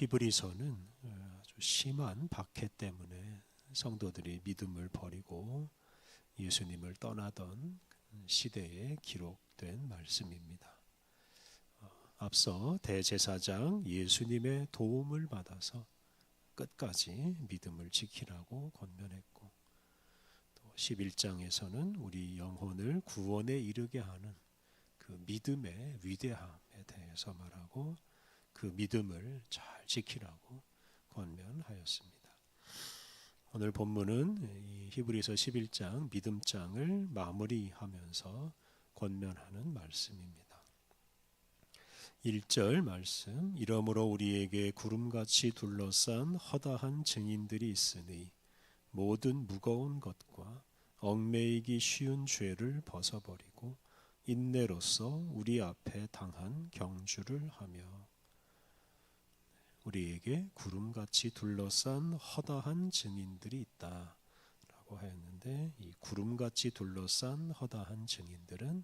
히브리서는 아주 심한 박해 때문에 성도들이 믿음을 버리고 예수님을 떠나던 시대에 기록된 말씀입니다. 앞서 대제사장 예수님의 도움을 받아서 끝까지 믿음을 지키라고 권면했고, 또 11장에서는 우리 영혼을 구원에 이르게 하는 그 믿음의 위대함에 대해서 말하고 그 믿음을 잘 지키라고 권면하였습니다. 오늘 본문은 이 히브리서 11장 믿음장을 마무리하면서 권면하는 말씀입니다. 1절 말씀, 이러므로 우리에게 구름같이 둘러싼 허다한 증인들이 있으니 모든 무거운 것과 얽매이기 쉬운 죄를 벗어버리고 인내로써 우리 앞에 당한 경주를 하며. 우리에게 구름같이 둘러싼 허다한 증인들이 있다라고 하였는데, 이 구름같이 둘러싼 허다한 증인들은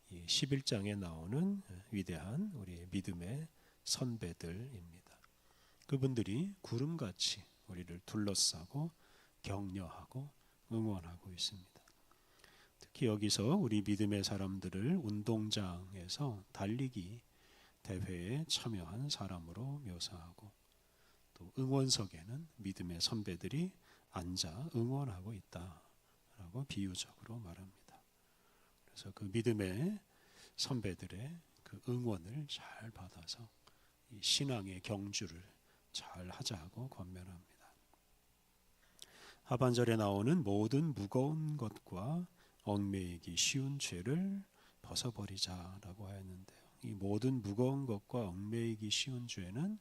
이 11장에 나오는 위대한 우리 믿음의 선배들입니다. 그분들이 구름같이 우리를 둘러싸고 격려하고 응원하고 있습니다. 특히 여기서 우리 믿음의 사람들을 운동장에서 달리기 대회에 참여한 사람으로 묘사하고, 또 응원석에는 믿음의 선배들이 앉아 응원하고 있다라고 비유적으로 말합니다. 그래서 그 믿음의 선배들의 그 응원을 잘 받아서 이 신앙의 경주를 잘 하자고 권면합니다. 하반절에 나오는 모든 무거운 것과 얽매이기 쉬운 죄를 벗어버리자라고 하였는데요. 이 모든 무거운 것과 얽매이기 쉬운 죄는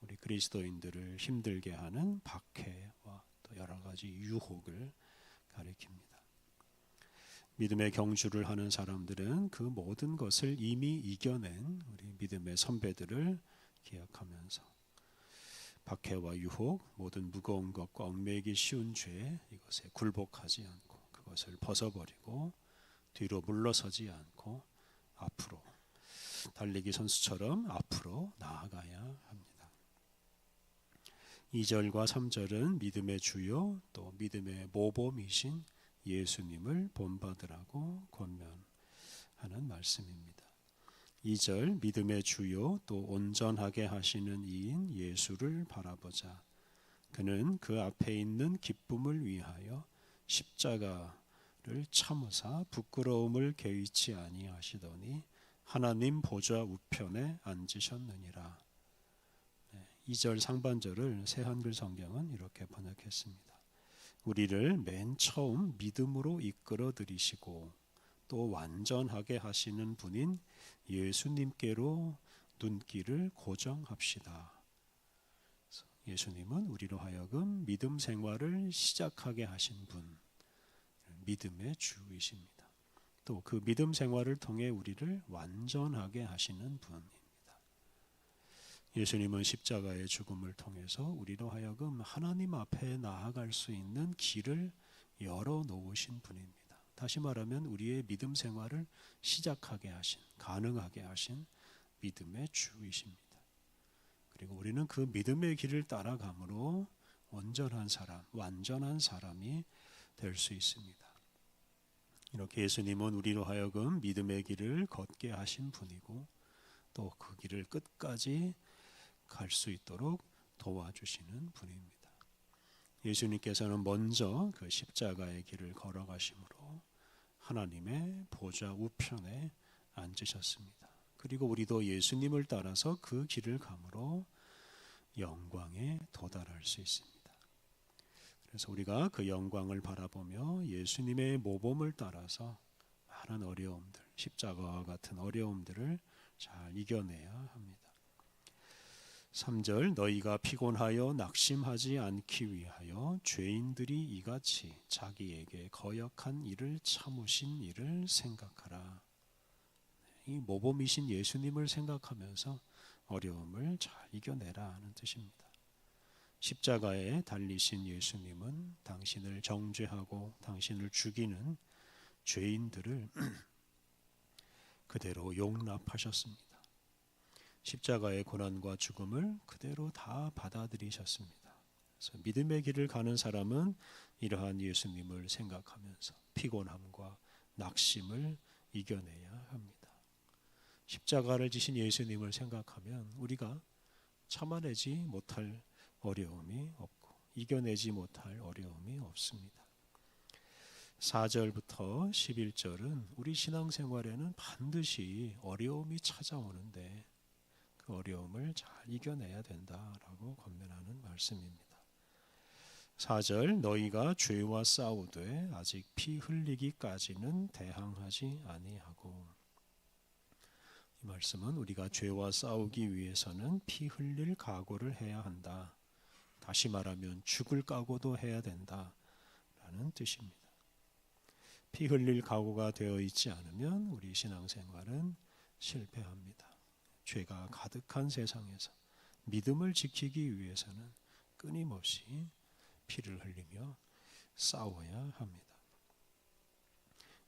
우리 그리스도인들을 힘들게 하는 박해와 또 여러 가지 유혹을 가리킵니다. 믿음의 경주를 하는 사람들은 그 모든 것을 이미 이겨낸 우리 믿음의 선배들을 기억하면서 박해와 유혹, 모든 무거운 것과 얽매이기 쉬운 죄, 이것에 굴복하지 않고 그것을 벗어버리고 뒤로 물러서지 않고 앞으로 달리기 선수처럼 앞으로 나아가야 합니다. 2절과 3절은 믿음의 주요 또 믿음의 모범이신 예수님을 본받으라고 권면하는 말씀입니다. 2절, 믿음의 주요 또 온전하게 하시는 이인 예수를 바라보자. 그는 그 앞에 있는 기쁨을 위하여 십자가를 참으사 부끄러움을 개의치 아니하시더니 하나님 보좌 우편에 앉으셨느니라. 2절 상반절을 새한글 성경은 이렇게 번역했습니다. 우리를 맨 처음 믿음으로 이끌어 들이시고 또 완전하게 하시는 분인 예수님께로 눈길을 고정합시다. 예수님은 우리로 하여금 믿음 생활을 시작하게 하신 분, 믿음의 주이십니다. 또 그 믿음 생활을 통해 우리를 완전하게 하시는 분입니다. 예수님은 십자가의 죽음을 통해서 우리로 하여금 하나님 앞에 나아갈 수 있는 길을 열어놓으신 분입니다. 다시 말하면 우리의 믿음 생활을 시작하게 하신, 가능하게 하신 믿음의 주이십니다. 그리고 우리는 그 믿음의 길을 따라감으로 온전한 사람, 완전한 사람이 될 수 있습니다. 이렇게 예수님은 우리로 하여금 믿음의 길을 걷게 하신 분이고 또 그 길을 끝까지 갈 수 있도록 도와주시는 분입니다. 예수님께서는 먼저 그 십자가의 길을 걸어가심으로 하나님의 보좌 우편에 앉으셨습니다. 그리고 우리도 예수님을 따라서 그 길을 감으로 영광에 도달할 수 있습니다. 그래서 우리가 그 영광을 바라보며 예수님의 모범을 따라서 많은 어려움들, 십자가와 같은 어려움들을 잘 이겨내야 합니다. 3절, 너희가 피곤하여 낙심하지 않기 위하여 죄인들이 이같이 자기에게 거역한 일을 참으신 일을 생각하라. 이 모범이신 예수님을 생각하면서 어려움을 잘 이겨내라 하는 뜻입니다. 십자가에 달리신 예수님은 당신을 정죄하고 당신을 죽이는 죄인들을 그대로 용납하셨습니다. 십자가의 고난과 죽음을 그대로 다 받아들이셨습니다. 그래서 믿음의 길을 가는 사람은 이러한 예수님을 생각하면서 피곤함과 낙심을 이겨내야 합니다. 십자가를 지신 예수님을 생각하면 우리가 참아내지 못할 어려움이 없고 이겨내지 못할 어려움이 없습니다. 4절부터 11절은 우리 신앙생활에는 반드시 어려움이 찾아오는데 그 어려움을 잘 이겨내야 된다라고 권면하는 말씀입니다. 4절 너희가 죄와 싸우되 아직 피 흘리기까지는 대항하지 아니하고, 이 말씀은 우리가 죄와 싸우기 위해서는 피 흘릴 각오를 해야 한다. 다시 말하면 죽을 각오도 해야 된다라는 뜻입니다. 피 흘릴 각오가 되어 있지 않으면 우리 신앙생활은 실패합니다. 죄가 가득한 세상에서 믿음을 지키기 위해서는 끊임없이 피를 흘리며 싸워야 합니다.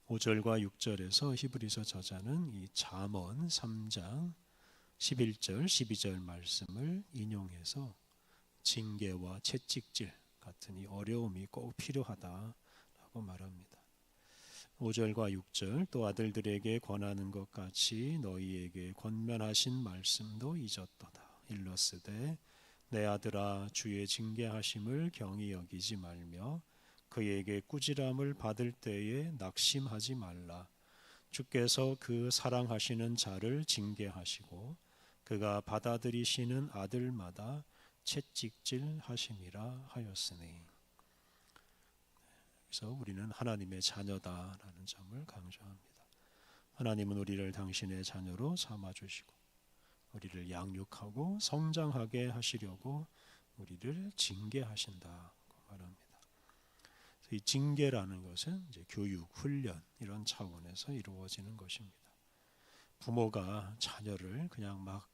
5절과 6절에서 히브리서 저자는 이 잠언 3장 11절 12절 말씀을 인용해서 징계와 채찍질 같은 이 어려움이 꼭 필요하다라고 말합니다. 5절과 6절 또 아들들에게 권하는 것 같이 너희에게 권면하신 말씀도 잊었도다. 일러스되 내 아들아 주의 징계하심을 경히 여기지 말며 그에게 꾸지람을 받을 때에 낙심하지 말라. 주께서 그 사랑하시는 자를 징계하시고 그가 받아들이시는 아들마다 채찍질 하심이라 하였으니. 그래서 우리는 하나님의 자녀다라는 점을 강조합니다. 하나님은 우리를 당신의 자녀로 삼아주시고 우리를 양육하고 성장하게 하시려고 우리를 징계하신다고 말합니다. 이 징계라는 것은 이제 교육, 훈련 이런 차원에서 이루어지는 것입니다. 부모가 자녀를 그냥 막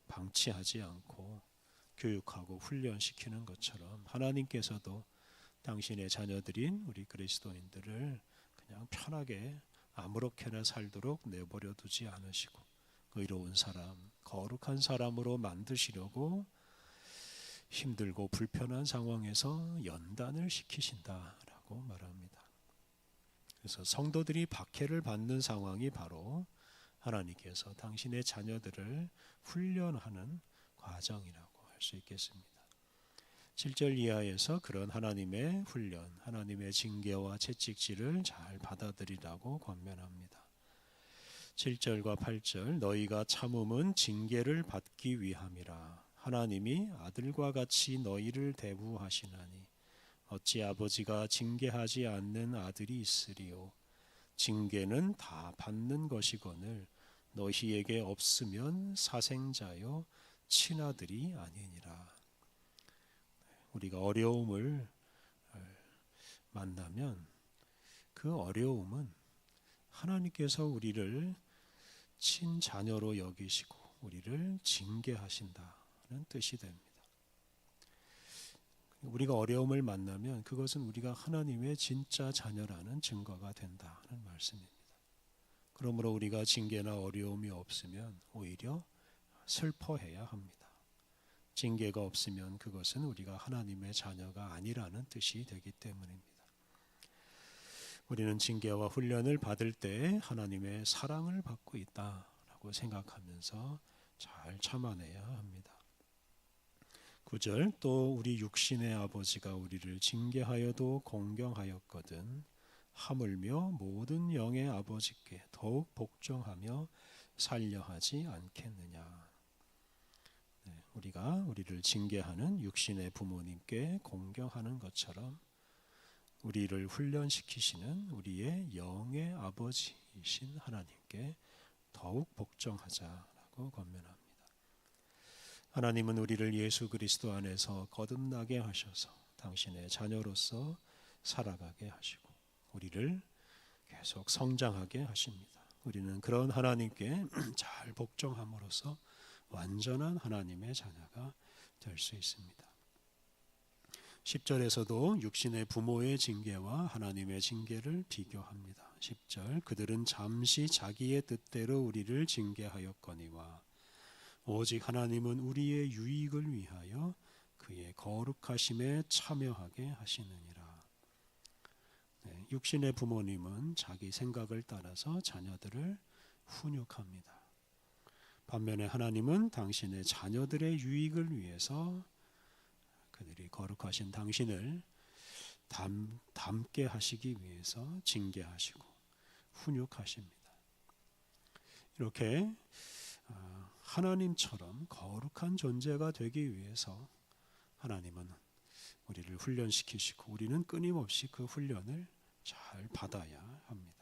방치하지 않고 교육하고 훈련시키는 것처럼 하나님께서도 당신의 자녀들인 우리 그리스도인들을 그냥 편하게 아무렇게나 살도록 내버려 두지 않으시고 의로운 사람, 거룩한 사람으로 만드시려고 힘들고 불편한 상황에서 연단을 시키신다라고 말합니다. 그래서 성도들이 박해를 받는 상황이 바로 하나님께서 당신의 자녀들을 훈련하는 과정이라고 할 수 있겠습니다. 7절 이하에서 그런 하나님의 훈련, 하나님의 징계와 채찍질을 잘 받아들이라고 권면합니다. 7절과 8절 너희가 참음은 징계를 받기 위함이라. 하나님이 아들과 같이 너희를 대부하시나니 어찌 아버지가 징계하지 않는 아들이 있으리요. 징계는 다 받는 것이거늘 너희에게 없으면 사생자요 친아들이 아니니라. 우리가 어려움을 만나면 그 어려움은 하나님께서 우리를 친자녀로 여기시고 우리를 징계하신다는 뜻이 됩니다. 우리가 어려움을 만나면 그것은 우리가 하나님의 진짜 자녀라는 증거가 된다는 말씀입니다. 그러므로 우리가 징계나 어려움이 없으면 오히려 슬퍼해야 합니다. 징계가 없으면 그것은 우리가 하나님의 자녀가 아니라는 뜻이 되기 때문입니다. 우리는 징계와 훈련을 받을 때 하나님의 사랑을 받고 있다라고 생각하면서 잘 참아내야 합니다. 9절 또 우리 육신의 아버지가 우리를 징계하여도 공경하였거든 하물며 모든 영의 아버지께 더욱 복종하며 살려하지 않겠느냐. 우리가 우리를 징계하는 육신의 부모님께 공경하는 것처럼 우리를 훈련시키시는 우리의 영의 아버지이신 하나님께 더욱 복종하자라고 권면합니다. 하나님은 우리를 예수 그리스도 안에서 거듭나게 하셔서 당신의 자녀로서 살아가게 하시고 우리를 계속 성장하게 하십니다. 우리는 그런 하나님께 잘 복종함으로써 완전한 하나님의 자녀가 될 수 있습니다. 10절에서도 육신의 부모의 징계와 하나님의 징계를 비교합니다. 10절 그들은 잠시 자기의 뜻대로 우리를 징계하였거니와 오직 하나님은 우리의 유익을 위하여 그의 거룩하심에 참여하게 하시느니라. 네, 육신의 부모님은 자기 생각을 따라서 자녀들을 훈육합니다. 반면에 하나님은 당신의 자녀들의 유익을 위해서 그들이 거룩하신 당신을 닮게 하시기 위해서 징계하시고 훈육하십니다. 이렇게 하나님처럼 거룩한 존재가 되기 위해서 하나님은 우리를 훈련시키시고 우리는 끊임없이 그 훈련을 잘 받아야 합니다.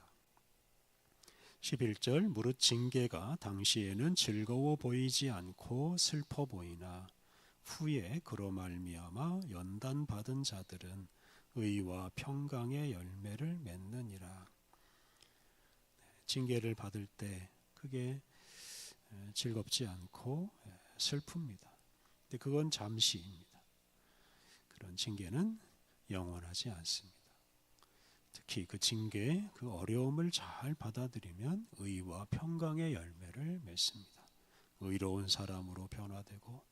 11절 무릇 징계가 당시에는 즐거워 보이지 않고 슬퍼 보이나 후에 그로 말미암아 연단 받은 자들은 의와 평강의 열매를 맺느니라. 징계를 받을 때 그게 즐겁지 않고 슬픕니다. 근데 그건 잠시입니다. 그런 징계는 영원하지 않습니다. 특히 그 징계, 그 어려움을 잘 받아들이면 의와 평강의 열매를 맺습니다. 의로운 사람으로 변화되고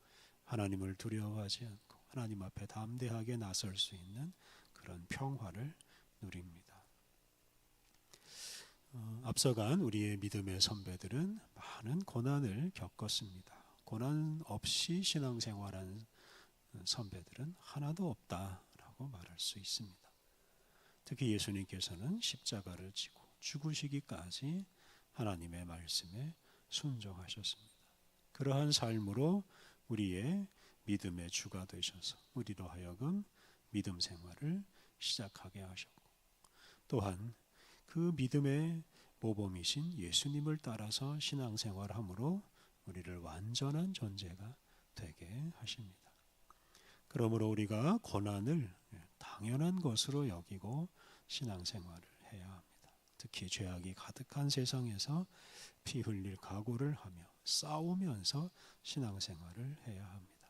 하나님을 두려워하지 않고 하나님 앞에 담대하게 나설 수 있는 그런 평화를 누립니다. 앞서간 우리의 믿음의 선배들은 많은 고난을 겪었습니다. 고난 없이 신앙생활한 선배들은 하나도 없다라고 말할 수 있습니다. 특히 예수님께서는 십자가를 지고 죽으시기까지 하나님의 말씀에 순종하셨습니다. 그러한 삶으로 우리의 믿음의 주가 되셔서 우리로 하여금 믿음 생활을 시작하게 하셨고 또한 그 믿음의 모범이신 예수님을 따라서 신앙생활함으로 우리를 완전한 존재가 되게 하십니다. 그러므로 우리가 고난을 당연한 것으로 여기고 신앙생활을 해야 합니다. 특히 죄악이 가득한 세상에서 피 흘릴 각오를 하며 싸우면서 신앙생활을 해야 합니다.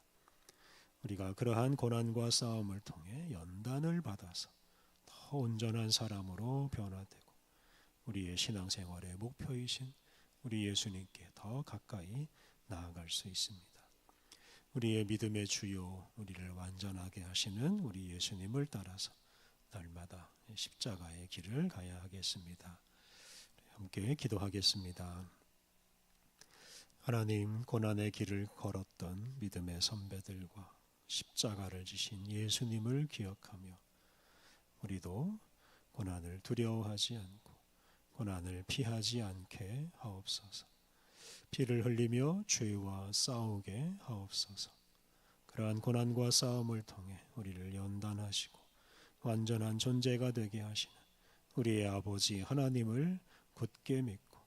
우리가 그러한 고난과 싸움을 통해 연단을 받아서 더 온전한 사람으로 변화되고 우리의 신앙생활의 목표이신 우리 예수님께 더 가까이 나아갈 수 있습니다. 우리의 믿음의 주요 우리를 완전하게 하시는 우리 예수님을 따라서 날마다 십자가의 길을 가야 하겠습니다. 함께 기도하겠습니다. 하나님, 고난의 길을 걸었던 믿음의 선배들과 십자가를 지신 예수님을 기억하며 우리도 고난을 두려워하지 않고 고난을 피하지 않게 하옵소서. 피를 흘리며 죄와 싸우게 하옵소서. 그러한 고난과 싸움을 통해 우리를 연단하시고 완전한 존재가 되게 하시는 우리의 아버지 하나님을 굳게 믿고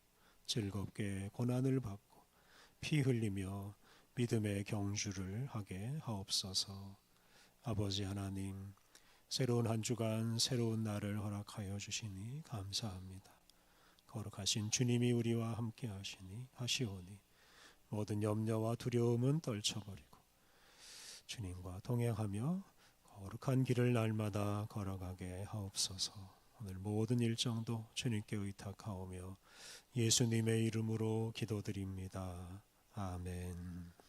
즐겁게 고난을 받고 피 흘리며 믿음의 경주를 하게 하옵소서. 아버지 하나님, 새로운 한 주간 새로운 날을 허락하여 주시니 감사합니다. 거룩하신 주님이 우리와 함께 하시오니 모든 염려와 두려움은 떨쳐버리고 주님과 동행하며 거룩한 길을 날마다 걸어가게 하옵소서. 오늘 모든 일정도 주님께 의탁하오며 예수님의 이름으로 기도드립니다. 아멘.